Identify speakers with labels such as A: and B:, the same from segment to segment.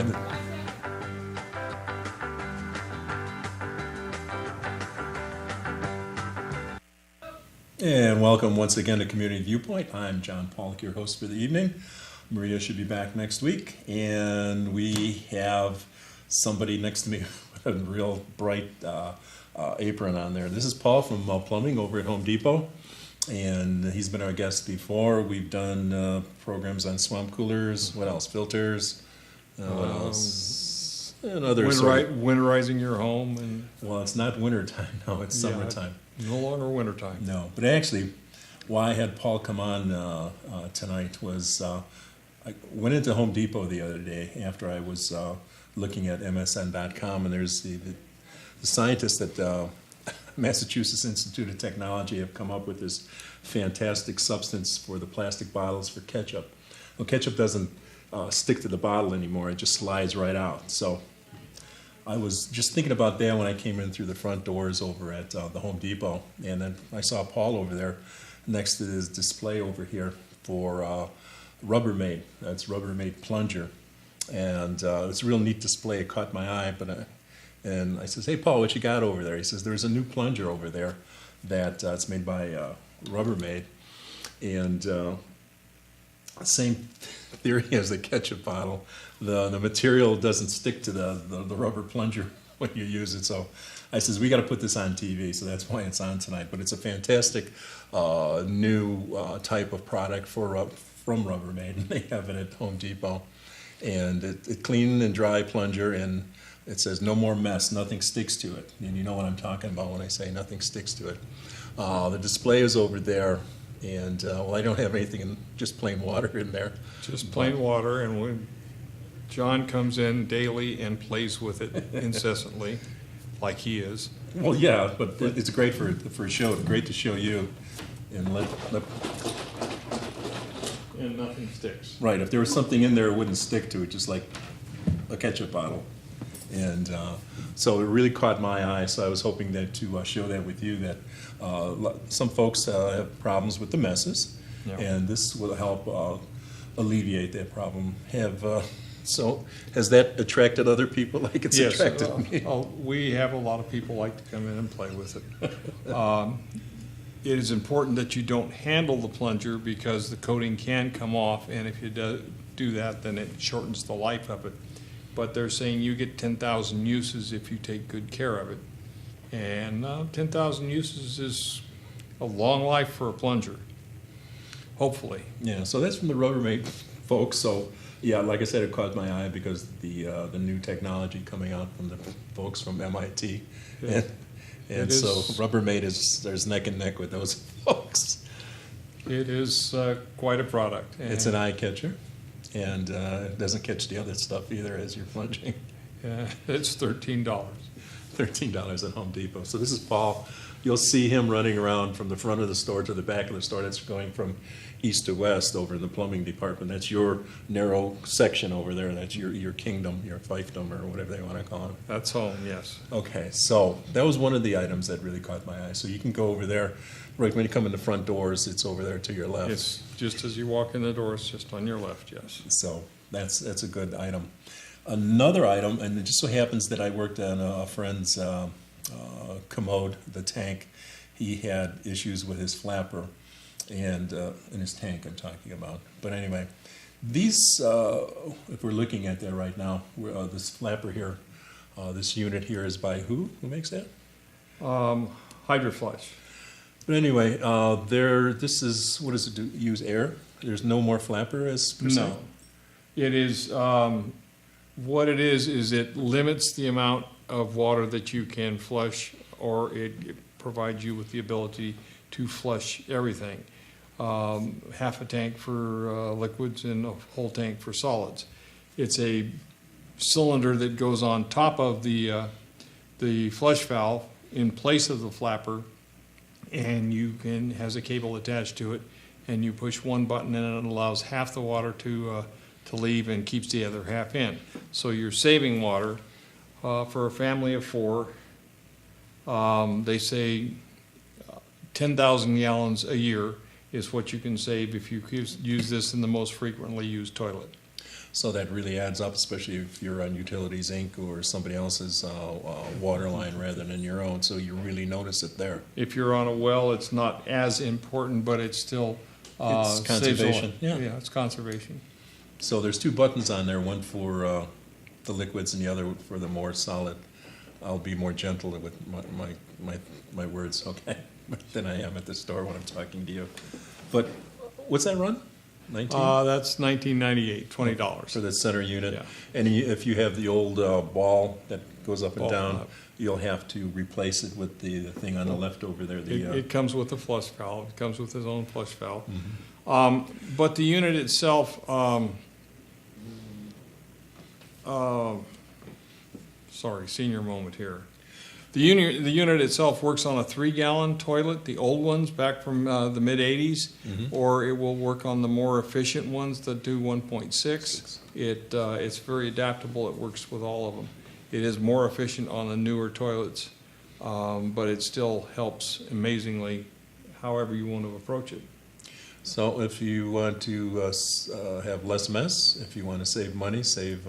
A: And welcome once again to Community Viewpoint. I'm John Pawlak, your host for the evening. Maria should be back next week, and we have somebody next to me with a real bright apron on there. This is Paul from Plumbing over at Home Depot, and he's been our guest before. We've done programs on swamp coolers, what else, filters, what else, and other
B: winterizing your home. And
A: well, it's not winter time now, it's summertime.
B: No longer wintertime.
A: No, but actually, why I had Paul come on tonight was I went into Home Depot the other day after I was looking at MSN.com, and there's the scientists at Massachusetts Institute of Technology have come up with this fantastic substance for the plastic bottles for ketchup. Well, ketchup doesn't stick to the bottle anymore; it just slides right out. So I was just thinking about that when I came in through the front doors over at the Home Depot, and then I saw Paul over there next to his display over here for Rubbermaid. That's Rubbermaid plunger, and it's a real neat display. It caught my eye, and I says, "Hey, Paul, what you got over there?" He says, "There's a new plunger over there that it's made by Rubbermaid, and same theory as the ketchup bottle. The material doesn't stick to the rubber plunger when you use it." So I says, "We got to put this on TV," so that's why it's on tonight. But it's a fantastic new type of product from Rubbermaid, and they have it at Home Depot. And it clean and dry plunger, and it says no more mess, nothing sticks to it. And you know what I'm talking about when I say nothing sticks to it. The display is over there. And well, I don't have anything, just plain water in there.
B: Just plain water, and when John comes in daily and plays with it incessantly, like he is.
A: Well, yeah, but it's great for a show. Great to show you, and
B: and nothing sticks.
A: Right. If there was something in there, it wouldn't stick to it, just like a ketchup bottle. And so it really caught my eye. So I was hoping that to show that with you, that some folks have problems with the messes, and this will help alleviate that problem. So has that attracted other people like it's attracted me?
B: We have a lot of people like to come in and play with it. It is important that you don't handle the plunger because the coating can come off, and if you do that, then it shortens the life of it. But they're saying you get 10,000 uses if you take good care of it. And 10,000 uses is a long life for a plunger, hopefully.
A: Yeah, so that's from the Rubbermaid folks. So yeah, like I said, it caught my eye because the new technology coming out from the folks from MIT.
B: Yeah.
A: And so Rubbermaid there's neck and neck with those folks.
B: It is quite a product.
A: It's an eye catcher. And it doesn't catch the other stuff either as you're plunging.
B: Yeah, it's $13.
A: $13 at Home Depot. So this is Paul. You'll see him running around from the front of the store to the back of the store. That's going from east to west over in the plumbing department. That's your narrow section over there. That's your kingdom, your fiefdom, or whatever they want to call it.
B: That's home, yes.
A: Okay, so that was one of the items that really caught my eye. So you can go over there. Right when you come in the front doors, it's over there to your left.
B: It's just as you walk in the door, it's just on your left, yes.
A: So that's a good item. Another item, and it just so happens that I worked on a friend's commode, the tank. He had issues with his flapper, and in his tank I'm talking about. But anyway, these, if we're looking at that right now, this flapper here, this unit here is by who? Who makes that?
B: Hydroflush.
A: But anyway, this is, what does it do? Use air? There's no more flapper as per se?
B: No. It is, what it is it limits the amount of water that you can flush, or it provides you with the ability to flush everything. Half a tank for liquids and a whole tank for solids. It's a cylinder that goes on top of the flush valve in place of the flapper, and has a cable attached to it, and you push one button and it allows half the water to leave and keeps the other half in. So you're saving water. For a family of 4, they say 10,000 gallons a year is what you can save if you use this in the most frequently used toilet.
A: So that really adds up, especially if you're on Utilities Inc. or somebody else's water line rather than your own, so you really notice it there.
B: If you're on a well, it's not as important, but it's still
A: It's
B: saves a lot.
A: conservation, yeah.
B: Yeah, it's conservation.
A: So there's two buttons on there, one for the liquids and the other for the more solid. I'll be more gentle with my words, okay, than I am at the store when I'm talking to you. But what's that run? 19?
B: That's $19.98, $20.
A: For the center unit.
B: Yeah.
A: And if you have the old ball that goes up and
B: Ball
A: down,
B: up.
A: you'll have to replace it with the thing on the left over there.
B: It comes with a flush valve. It comes with its own flush valve.
A: Mm-hmm.
B: But the unit itself, sorry, senior moment here. The unit itself works on a 3-gallon toilet, the old ones back from the mid-'80s,
A: Mm-hmm.
B: or it will work on the more efficient ones that do 1.6. It's very adaptable. It works with all of them. It is more efficient on the newer toilets, but it still helps amazingly however you want to approach it.
A: So if you want to have less mess, if you want to save money, save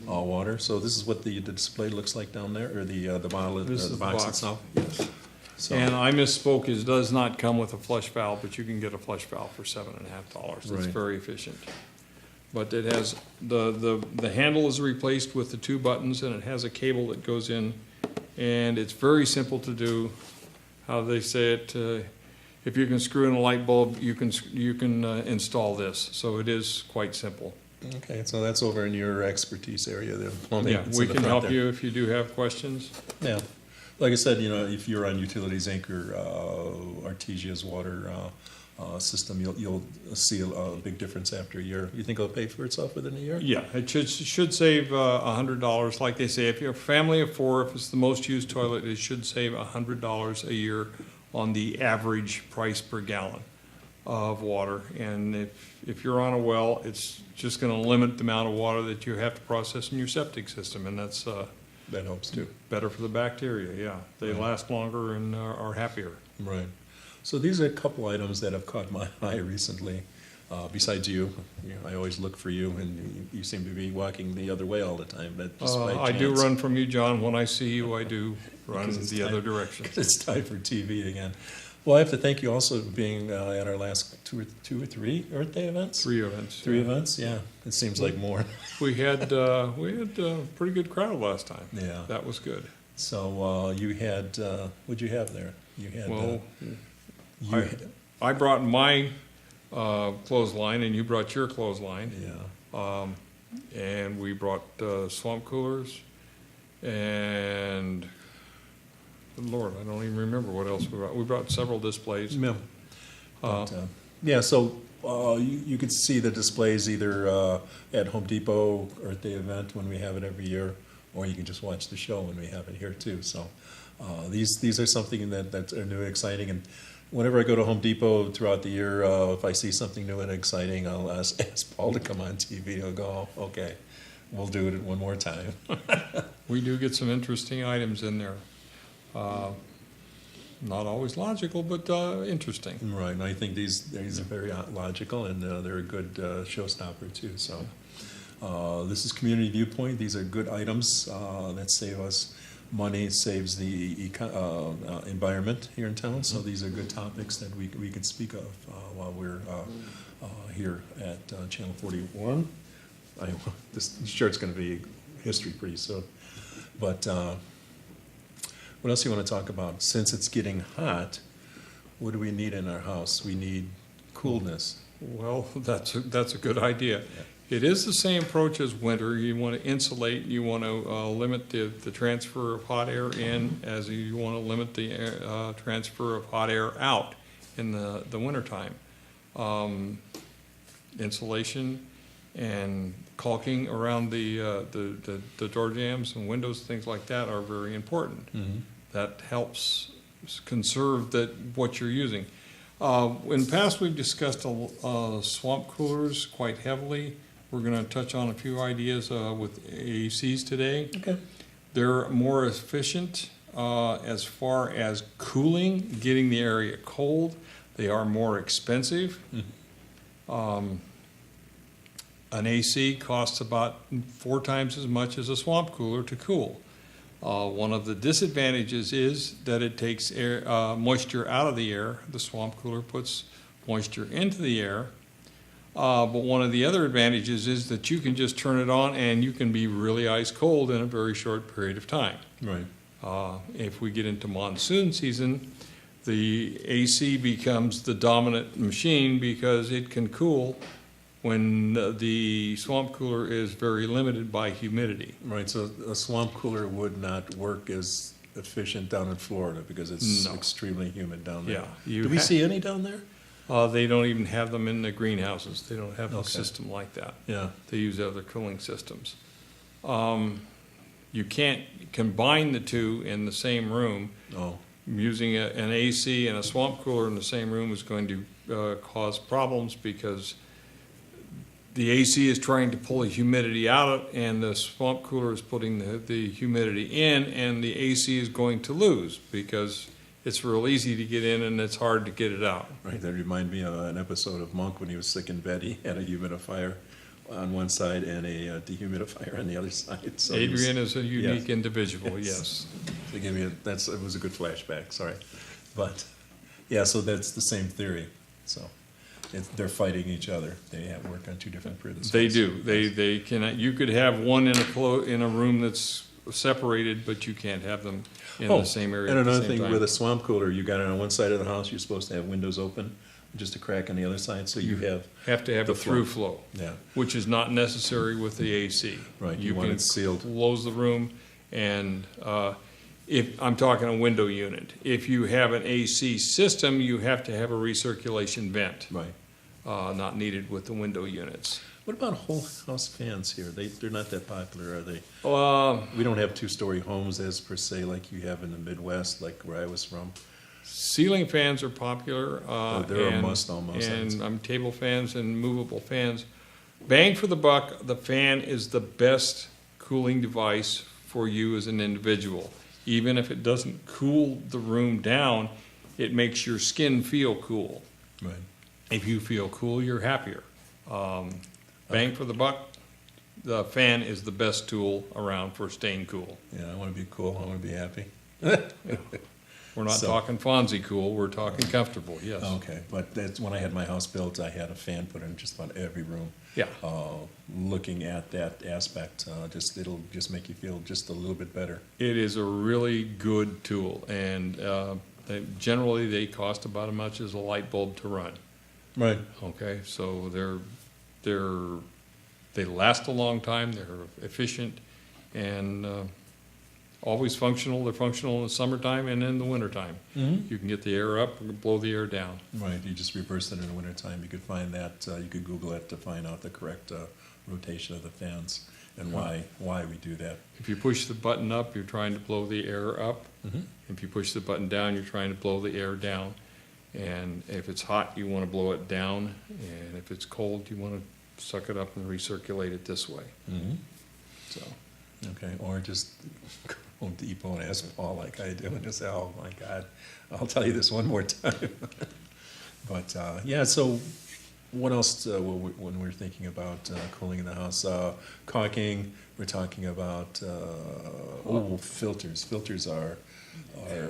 A: water. So this is what the display looks like down there, or the bottle,
B: This
A: the
B: is the
A: box
B: box.
A: itself.
B: Yes.
A: So,
B: And I misspoke, it does not come with a flush valve, but you can get a flush valve for $7.50. It's
A: Right.
B: very efficient. But it has, the handle is replaced with the 2 buttons, and it has a cable that goes in, and it's very simple to do. How they say it, if you can screw in a light bulb, you can install this. So it is quite simple.
A: okay, so that's over in your expertise area, the plumbing.
B: Yeah,
A: It's
B: we
A: in the
B: can
A: front
B: help
A: there.
B: you if you do have questions.
A: Yeah, like I said, if you're on Utilities Inc. or Artesia's water system, you'll see a big difference after a year. You think it'll pay for itself within a year?
B: Yeah, it should save $100. Like they say, if you're a family of 4, if it's the most used toilet, it should save $100 a year on the average price per gallon of water. And if you're on a well, it's just going to limit the amount of water that you have to process in your septic system, and that's
A: That helps too.
B: better for the bacteria. Yeah, they
A: Right.
B: last longer and are happier.
A: Right. So these are a couple items that have caught my eye recently. Besides you, I always look for you, and you seem to be walking the other way all the time. But just by
B: I do
A: chance.
B: run from you, John. When I see you, I do run
A: Because it's
B: the other direction.
A: It's time for TV again. Well, I have to thank you also for being at our last two or three Earth Day events.
B: 3 events.
A: 3 events, yeah. It seems like more.
B: We had a pretty good crowd last time.
A: Yeah.
B: That was good.
A: So you had, what'd you have there? You had,
B: Well,
A: you had-
B: I brought my clothesline and you brought your clothesline.
A: yeah.
B: And we brought swamp coolers and, good Lord, I don't even remember what else we brought. We brought several displays.
A: Yeah. But, yeah, so you could see the displays either at Home Depot Earth Day event when we have it every year, or you can just watch the show when we have it here too. So these are something that are new and exciting. And whenever I go to Home Depot throughout the year, if I see something new and exciting, I'll ask Paul to come on TV. He'll go, oh, okay, we'll do it one more time.
B: We do get some interesting items in there. Not always logical, but interesting.
A: Right, and I think these are very logical, and they're a good showstopper too. So this is Community Viewpoint. These are good items that save us money, saves the environment here in town. So these are good topics that we could speak of while we're here at Channel 41. This shirt's going to be history pretty soon. But what else do you want to talk about? Since it's getting hot, what do we need in our house? We need coolness.
B: Well, that's a good idea. It is the same approach as winter. You want to insulate, you want to limit the transfer of hot air in, as you want to limit the transfer of hot air out in the wintertime. Insulation and caulking around the door jambs and windows, things like that are very important.
A: Mm-hmm.
B: That helps conserve what you're using. In the past, we've discussed swamp coolers quite heavily. We're going to touch on a few ideas with ACs today.
A: Okay.
B: They're more efficient as far as cooling, getting the area cold. They are more expensive. An AC costs about 4 times as much as a swamp cooler to cool. One of the disadvantages is that it takes moisture out of the air. The swamp cooler puts moisture into the air. But one of the other advantages is that you can just turn it on and you can be really ice cold in a very short period of time.
A: Right.
B: If we get into monsoon season, the AC becomes the dominant machine because it can cool when the swamp cooler is very limited by humidity.
A: Right, so a swamp cooler would not work as efficient down in Florida because it's extremely humid down there.
B: Yeah,
A: Do we see any down there?
B: They don't even have them in the greenhouses. They don't have a
A: Okay.
B: system like that.
A: Yeah.
B: They use other cooling systems. You can't combine the two in the same room.
A: Oh,
B: Using an AC and a swamp cooler in the same room is going to cause problems because the AC is trying to pull the humidity out and the swamp cooler is putting the humidity in, and the AC is going to lose because it's real easy to get in and it's hard to get it out.
A: right, that reminded me of an episode of Monk when he was sick in bed. He had a humidifier on one side and a dehumidifier on the other side. So he was-
B: Adrian is a unique
A: Yes.
B: individual,
A: Yes.
B: yes.
A: to give me it was a good flashback, sorry. But, yeah, so that's the same theory. So they're fighting each other. They have work on two different principles.
B: They do. They cannot. You could have one in a room that's separated, but you can't have them in the same area.
A: And
B: at the
A: another
B: same
A: thing
B: time.
A: with a swamp cooler, you got it on one side of the house, you're supposed to have windows open, just a crack on the other side, so you have,
B: to have
A: the
B: a through flow,
A: yeah,
B: which is not necessary with the AC.
A: right, you want
B: can
A: it sealed.
B: close the room, and if I'm talking a window unit, if you have an AC system, you have to have a recirculation vent.
A: Right.
B: Not needed with the window units.
A: What about whole house fans here? They're not that popular, are they?
B: Uh,
A: We don't have two-story homes as per se like you have in the Midwest, like where I was from.
B: Ceiling fans are popular.
A: They're a must almost, I would say.
B: And table fans and movable fans. Bang for the buck, the fan is the best cooling device for you as an individual. Even if it doesn't cool the room down, it makes your skin feel cool.
A: Right.
B: If you feel cool, you're happier. Bang for the buck, the fan is the best tool around for staying cool.
A: Yeah, I want to be cool, I want to be happy.
B: We're not
A: So-
B: talking Fonzie cool, we're talking comfortable, yes.
A: Okay, but that's when I had my house built, I had a fan put in just about every room.
B: Yeah.
A: Looking at that aspect, it'll just make you feel just a little bit better.
B: It is a really good tool, and generally they cost about as much as a light bulb to run.
A: Right.
B: Okay, so they last a long time, they're efficient, and always functional. They're functional in the summertime and in the wintertime.
A: Mm-hmm.
B: You can get the air up and blow the air down.
A: Right, you just reverse it in the wintertime. You could find that, you could Google it to find out the correct rotation of the fans and why we do that.
B: If you push the button up, you're trying to blow the air up.
A: Mm-hmm.
B: If you push the button down, you're trying to blow the air down. And if it's hot, you want to blow it down. And if it's cold, you want to suck it up and recirculate it this way.
A: Mm-hmm.
B: So,
A: Okay, or just go Home Depot and ask Paul like I do and just say, oh my God, I'll tell you this one more time. But, yeah, so what else when we're thinking about cooling in the house? Caulking, we're talking about, filters. Filters are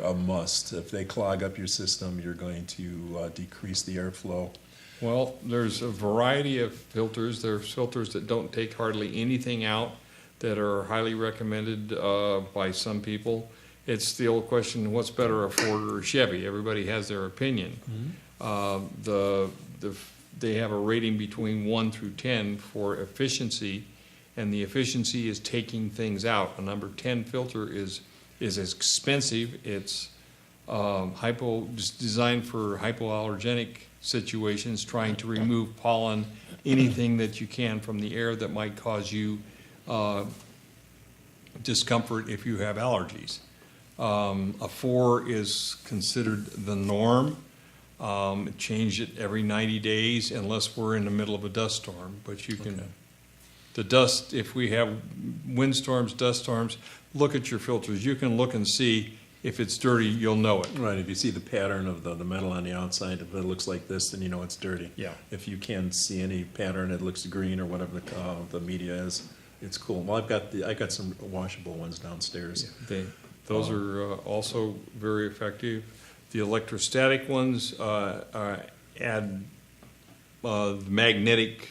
A: a must. If they clog up your system, you're going to decrease the airflow.
B: well, there's a variety of filters. There's filters that don't take hardly anything out that are highly recommended by some people. It's the old question, what's better, a Ford or a Chevy? Everybody has their opinion. They have a rating between 1 through 10 for efficiency, and the efficiency is taking things out. A number 10 filter is expensive. It's designed for hypoallergenic situations, trying to remove pollen, anything that you can from the air that might cause you discomfort if you have allergies. A 4 is considered the norm. Change it every 90 days unless we're in the middle of a dust storm. But you can,
A: Okay.
B: the dust, if we have windstorms, dust storms, look at your filters. You can look and see If it's dirty, you'll know it.
A: Right, if you see the pattern of the metal on the outside, if it looks like this, then you know it's dirty.
B: Yeah.
A: If you can't see any pattern, it looks green or whatever the media is, it's cool. Well, I got some washable ones downstairs.
B: Those are also very effective. The electrostatic ones add the magnetic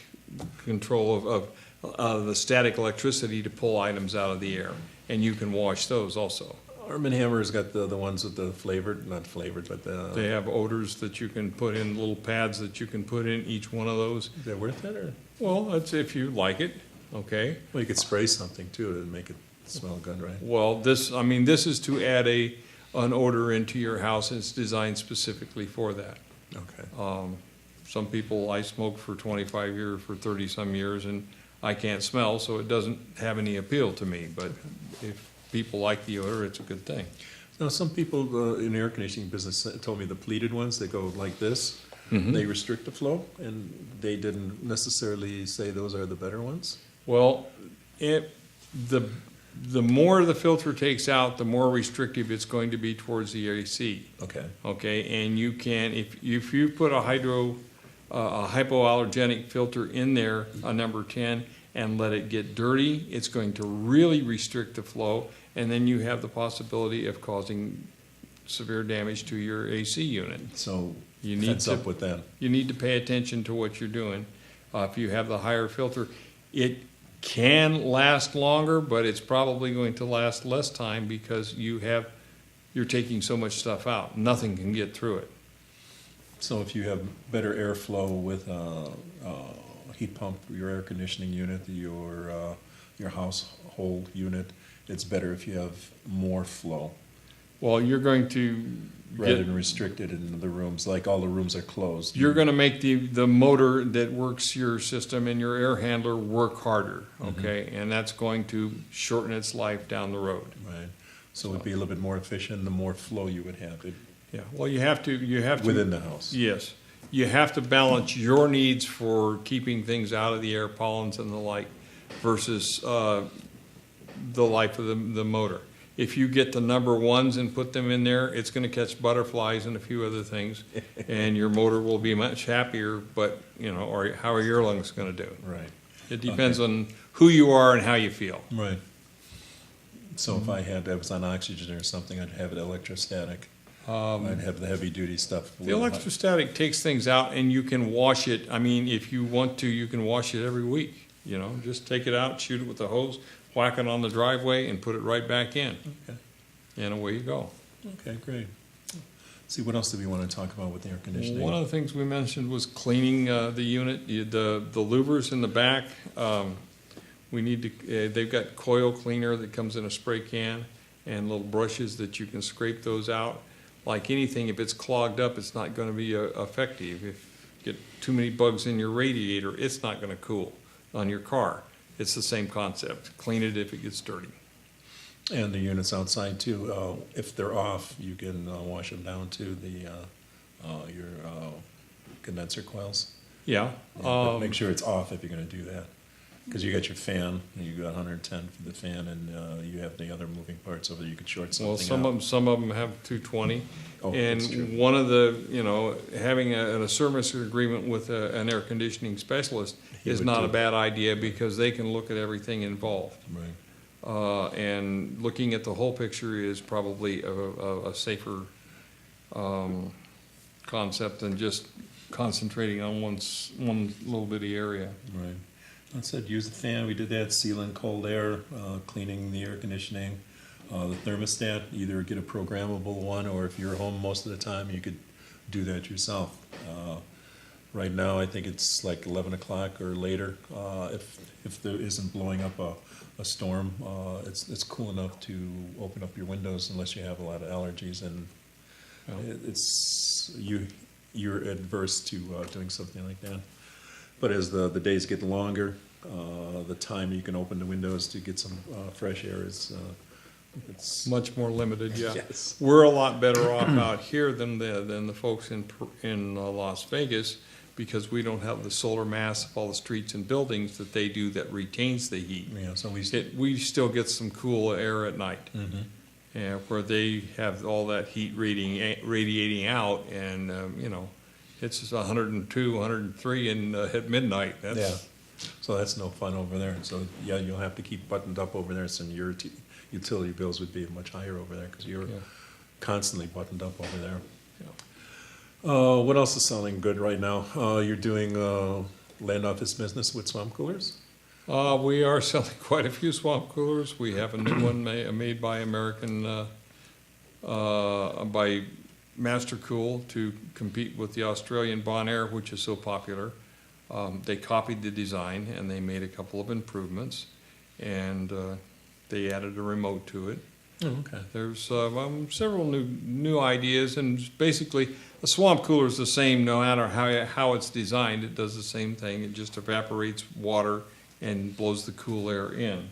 B: control of the static electricity to pull items out of the air, and you can wash those also.
A: Arm & Hammer's got the ones with the flavored, not flavored, but
B: They have odors that you can put in, little pads that you can put in each one of those.
A: is that worth it, or?
B: Well, that's if you like it, okay?
A: Well, you could spray something too to make it smell good, right?
B: Well, this is to add an odor into your house. It's designed specifically for that.
A: Okay.
B: Some people, I smoked for 25 years, for 30-some years, and I can't smell, so it doesn't have any appeal to me. But if people like the odor, it's a good thing.
A: Now, some people in the air conditioning business told me the pleated ones, they go like this.
B: Mhm.
A: They restrict the flow, and they didn't necessarily say those are the better ones.
B: Well, the more the filter takes out, the more restrictive it's going to be towards the AC.
A: Okay.
B: Okay, and you can, if you put a hypoallergenic filter in there, a number 10, and let it get dirty, it's going to really restrict the flow, and then you have the possibility of causing severe damage to your AC unit.
A: So
B: You need
A: heads
B: to-
A: up with that.
B: You need to pay attention to what you're doing. If you have the higher filter, it can last longer, but it's probably going to last less time because you're taking so much stuff out. Nothing can get through it.
A: So if you have better airflow with a heat pump, your air conditioning unit, your household unit, it's better if you have more flow
B: Well, you're going to
A: rather
B: get,
A: than restricted in the rooms, like all the rooms are closed.
B: you're going to make the motor that works your system and your air handler work harder, okay? And that's going to shorten its life down the road.
A: Right. So it would be a little bit more efficient, the more flow you would have
B: Yeah, well, you have to
A: within the house.
B: Yes. You have to balance your needs for keeping things out of the air, pollens and the like, versus the life of the motor. If you get the number ones and put them in there, it's going to catch butterflies and a few other things, and your motor will be much happier, but, or how are your lungs going to do?
A: Right.
B: It depends on who you are and how you feel.
A: Right. So if I was on oxygen or something, I'd have it electrostatic. I'd have the heavy duty stuff.
B: The electrostatic takes things out, and you can wash it. I mean, if you want to, you can wash it every week. Just take it out, shoot it with a hose, whack it on the driveway, and put it right back in.
A: Okay.
B: And away you go.
A: Okay, great. See, what else do we want to talk about with the air conditioning?
B: One of the things we mentioned was cleaning the unit, the louvers in the back. We need to. They've got coil cleaner that comes in a spray can, and little brushes that you can scrape those out. Like anything, if it's clogged up, it's not going to be effective. If you get too many bugs in your radiator, it's not going to cool on your car. It's the same concept. Clean it if it gets dirty.
A: And the units outside too. If they're off, you can wash them down to your condenser coils.
B: Yeah.
A: But make sure it's off if you're going to do that, because you got your fan, and you got 110 for the fan, and you have the other moving parts over there. You could short something
B: Well,
A: out.
B: some of them have 220,
A: Oh, that's true.
B: and one of the having a service agreement with an air conditioning specialist
A: He
B: is
A: would
B: not
A: do
B: a
A: it.
B: bad idea because they can look at everything involved,
A: Right.
B: and looking at the whole picture is probably a safer concept than just concentrating on one little bitty area.
A: Right. I said use the fan. We did that. Sealing cold air, cleaning the air conditioning, the thermostat. Either get a programmable one, or if you're home most of the time, you could do that yourself. Right now, I think it's like 11 o'clock or later. If there isn't blowing up a storm, it's cool enough to open up your windows unless you have a lot of allergies, and you're adverse to doing something like that. But as the days get longer, the time you can open the windows to get some fresh air it's
B: Much more limited, yeah.
A: Yes.
B: We're a lot better off out here than the folks in Las Vegas, because we don't have the solar mass of all the streets and buildings that they do that retains the heat.
A: So
B: We still get some cool air at night,
A: Mhm.
B: and where they have all that heat radiating out, and you know, it's 102, 103 at midnight.
A: Yeah, so that's no fun over there. So yeah, you'll have to keep buttoned up over there, so your utility bills would be much higher over there because you're constantly buttoned up over there.
B: Yeah.
A: What else is selling good right now? You're doing land office business with swamp coolers?
B: We are selling quite a few swamp coolers. We have a new one made by by Master Cool to compete with the Australian Bonaire, which is so popular. They copied the design and they made a couple of improvements, and they added a remote to it.
A: Oh, okay.
B: There's several new ideas, and basically a swamp cooler is the same no matter how it's designed. It does the same thing. It just evaporates water and blows the cool air in.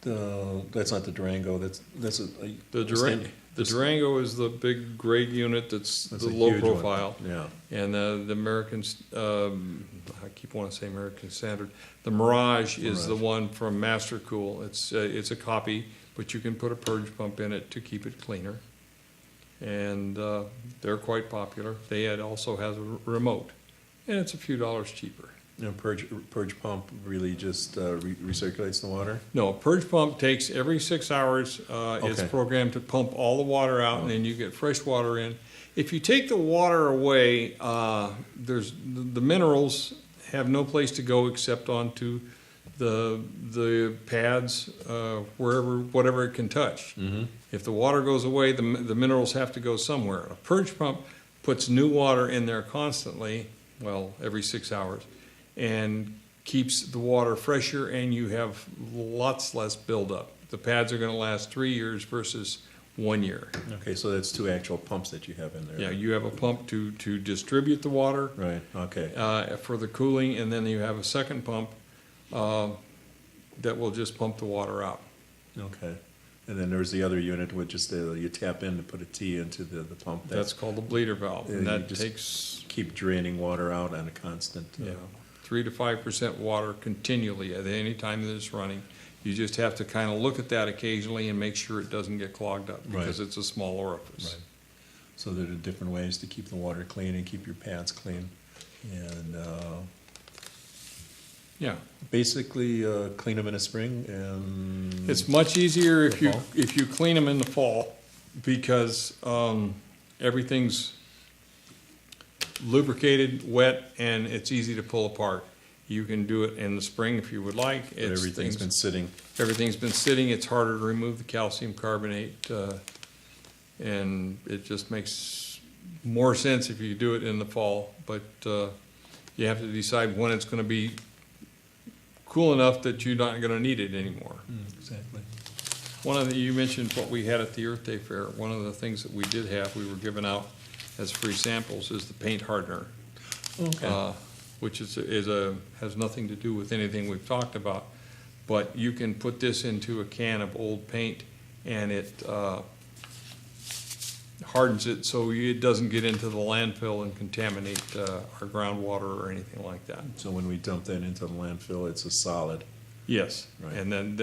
A: That's not the Durango. That's
B: The Durango is the big gray unit that's the
A: a
B: low
A: huge one.
B: profile.
A: Yeah.
B: And the Americans, I keep wanting to say American Standard. The Mirage is the one from Master Cool. It's a copy, but you can put a purge pump in it to keep it cleaner. And they're quite popular. They also has a remote, and it's a few dollars cheaper.
A: You know, purge pump really just recirculates the water?
B: No, a purge pump takes every 6 hours. It's
A: Okay.
B: programmed to pump all the water out, and then you get fresh water in. If you take the water away, the minerals have no place to go except onto the pads, whatever it can touch.
A: Mm-hmm.
B: If the water goes away, the minerals have to go somewhere. A purge pump puts new water in there constantly, well, every 6 hours, and keeps the water fresher, and you have lots less buildup. The pads are going to last 3 years versus 1 year.
A: Okay, so that's two actual pumps that you have in there.
B: Yeah, you have a pump to distribute the water
A: Right, okay.
B: for the cooling, and then you have a second pump that will just pump the water out.
A: Okay. And then there's the other unit which just you tap in to put a T into the pump.
B: That's called the bleeder valve, and
A: you
B: that
A: just
B: takes
A: keep draining water out on a constant.
B: 3 to 5% water continually at any time that it's running. You just have to kind of look at that occasionally and make sure it doesn't get clogged up because it's a small orifice.
A: Right. So there are different ways to keep the water clean and keep your pads clean. And basically clean them in the spring and
B: It's much easier
A: The fall?
B: if you clean them in the fall because everything's lubricated, wet, and it's easy to pull apart. You can do it in the spring if you would like.
A: everything's been sitting.
B: Everything's been sitting. It's harder to remove the calcium carbonate, and it just makes more sense if you do it in the fall. But you have to decide when it's going to be cool enough that you're not going to need it anymore.
A: Exactly.
B: You mentioned what we had at the Earth Day Fair. One of the things that we did have, we were giving out as free samples, is the paint hardener.
A: Okay.
B: Which has nothing to do with anything we've talked about, but you can put this into a can of old paint and it hardens it so it doesn't get into the landfill and contaminate our groundwater or anything like that.
A: So when we dump that into the landfill, it's a solid.
B: Yes,
A: Right.
B: and then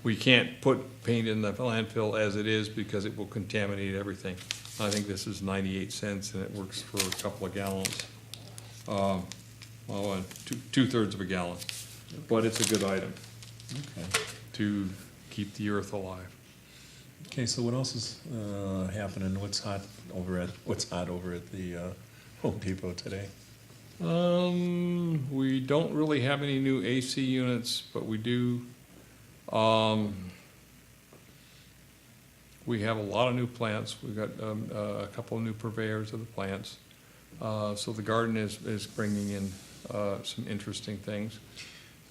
B: we can't put paint in the landfill as it is because it will contaminate everything. I think this is 98 cents and it works for a couple of gallons. Two-thirds of a gallon, but it's a good item
A: Okay.
B: to keep the earth alive.
A: Okay, so what else is happening? What's hot over at the Home Depot today?
B: We don't really have any new AC units, but we do. We have a lot of new plants. We've got a couple of new purveyors of the plants. So the garden is bringing in some interesting things.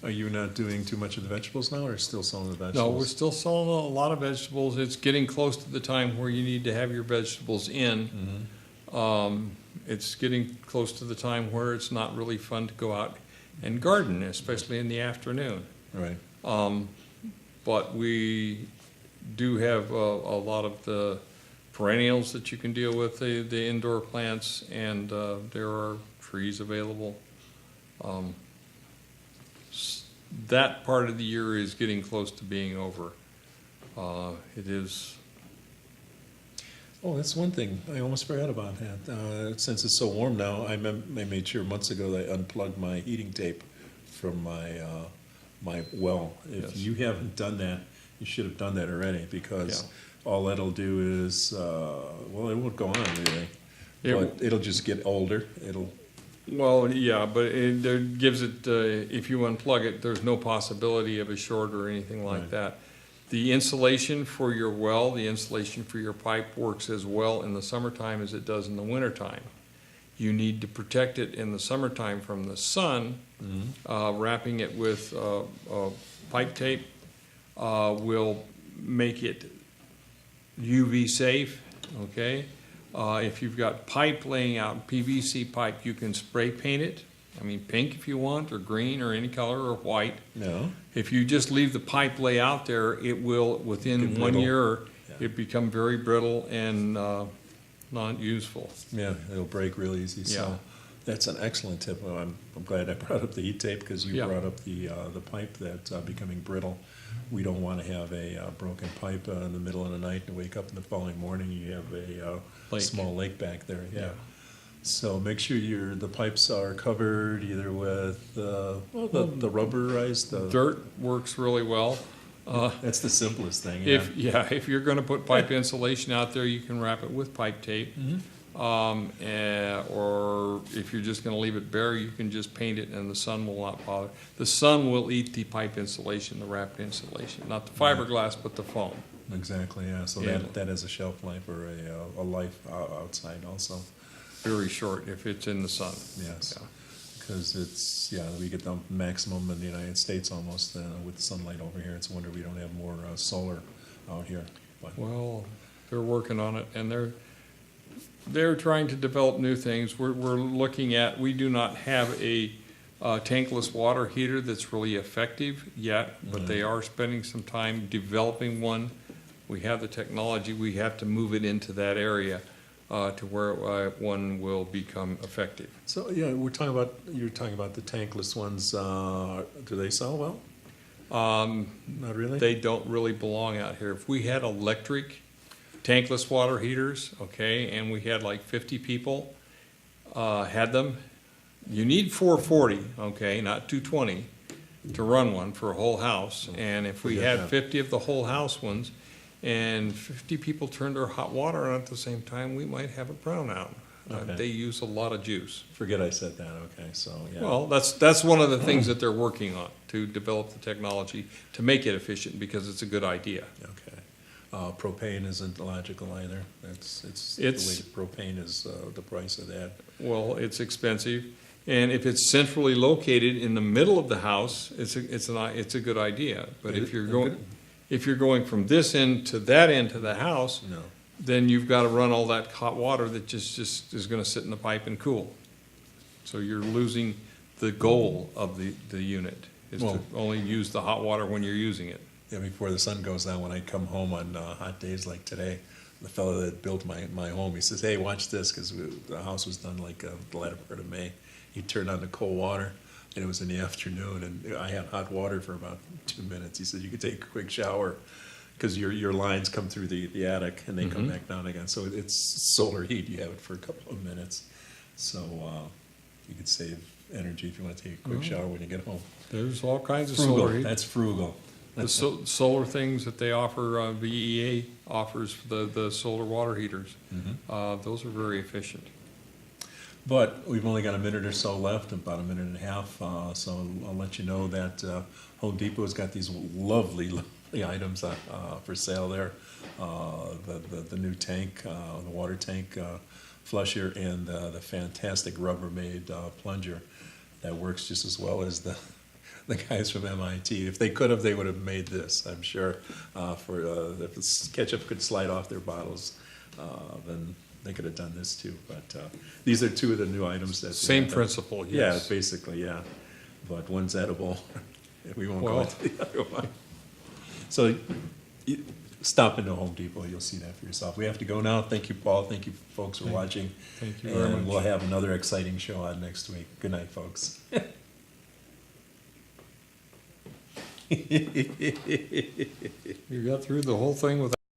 A: Are you not doing too much of the vegetables now, or still selling the
B: No,
A: vegetables?
B: we're still selling a lot of vegetables. It's getting close to the time where you need to have your vegetables in.
A: Mm-hmm.
B: It's getting close to the time where it's not really fun to go out and garden, especially in the afternoon.
A: Right.
B: But we do have a lot of the perennials that you can deal with, the indoor plants, and there are trees available. that part of the year is getting close to being over. It is.
A: Oh, that's one thing. I almost forgot about that. Since it's so warm now, I made sure months ago that I unplugged my heating tape from my well. If
B: Yes.
A: you haven't done that, you should have done that already, because all that'll do is, well, it won't go on really, but it'll just get older.
B: Well, yeah, but it gives it, if you unplug it, there's no possibility of a short or anything like
A: Right.
B: that. The insulation for your well, the insulation for your pipe works as well in the summertime as it does in the wintertime. You need to protect it in the summertime from the sun. Wrapping it with pipe tape will make it UV safe, okay? If you've got pipe laying out, PVC pipe, you can spray paint it. I mean, pink if you want, or green, or any color, or white.
A: No.
B: If you just leave the pipe lay out there, it will, within
A: Get
B: 1
A: brittle.
B: year,
A: Yeah.
B: it become very brittle and not useful.
A: Yeah, it'll break real easy.
B: Yeah.
A: So that's an excellent tip. Well, I'm glad I brought up the heat tape, because you
B: Yeah.
A: brought up the pipe that's becoming brittle. We don't want to have a broken pipe in the middle of the night and wake up in the following morning, you have a
B: Lake.
A: small lake back there. Yeah.
B: Yeah.
A: So make sure the pipes are covered either with the rubberized.
B: Dirt works really well.
A: That's the simplest thing.
B: If you're gonna put pipe insulation out there, you can wrap it with pipe tape. Or if you're just gonna leave it bare, you can just paint it and the sun will not bother. The sun will eat the pipe insulation, the wrapped insulation, not the fiberglass, but the foam.
A: Exactly. Yeah. So
B: Yeah.
A: that has a shelf life, or a life outside also.
B: Very short if it's in the sun.
A: Yes.
B: Yeah.
A: Because we get the maximum in the United States almost with sunlight over here. It's a wonder we don't have more solar out here. But
B: Well, they're working on it, and they're trying to develop new things. We're looking at, we do not have a tankless water heater that's really effective yet, but they are spending some time developing one. We have the technology, we have to move it into that area to where one will become effective.
A: so yeah, you're talking about the tankless ones. Do they sell well? Not really.
B: They don't really belong out here. If we had electric tankless water heaters, okay, and we had like 50 people had them, you need 440, okay, not 220, to run one for a whole house. And if we
A: Forget
B: had
A: that.
B: 50 of the whole house ones, and 50 people turned their hot water on at the same time, we might have a brownout.
A: Okay.
B: They use a lot of juice.
A: Forget I said that. Okay, so yeah.
B: Well, that's one of the things that they're working on, to develop the technology to make it efficient, because it's a good idea.
A: Okay. Propane isn't logical either. It's the
B: It's-
A: way propane is the price of that.
B: Well, it's expensive, and if it's centrally located in the middle of the house, it's a good idea. But if you're going from this end to that end to the house,
A: No.
B: then you've got to run all that hot water that just is going to sit in the pipe and cool. So you're losing the goal of the unit, is to
A: Well-
B: only use the hot water when you're using it.
A: Yeah, before the sun goes down, when I come home on hot days like today, the fellow that built my home, he says, "Hey, watch this," because the house was done like the latter part of May. He turned on the cold water, and it was in the afternoon, and I had hot water for about 2 minutes. He said, "You could take a quick shower," because your lines come through the attic and they come back down again. So it's solar heat. You have it for a couple of minutes, so you could save energy if you want to take a quick shower when you get home.
B: There's all kinds of
A: Frugal.
B: solar heat.
A: That's frugal.
B: The solar things that they offer, VEA offers for the solar water heaters. Those are very efficient.
A: But we've only got a minute or so left, about a minute and a half, so I'll let you know that Home Depot's got these lovely items for sale there. The new tank, the water tank flusher, and the fantastic Rubbermaid plunger that works just as well as the guys from MIT. If they could have, they would have made this, I'm sure. If the ketchup could slide off their bottles, then they could have done this too. But these are two of the new items that
B: Same principle, yes.
A: Yeah, basically, yeah. But one's edible. We won't go
B: Well.
A: into the other one. So stop into Home Depot. You'll see that for yourself. We have to go now. Thank you, Paul. Thank you, folks, for watching.
B: Thank you very
A: And
B: much.
A: we'll have another exciting show on next week. Good night, folks.
B: You got through the whole thing without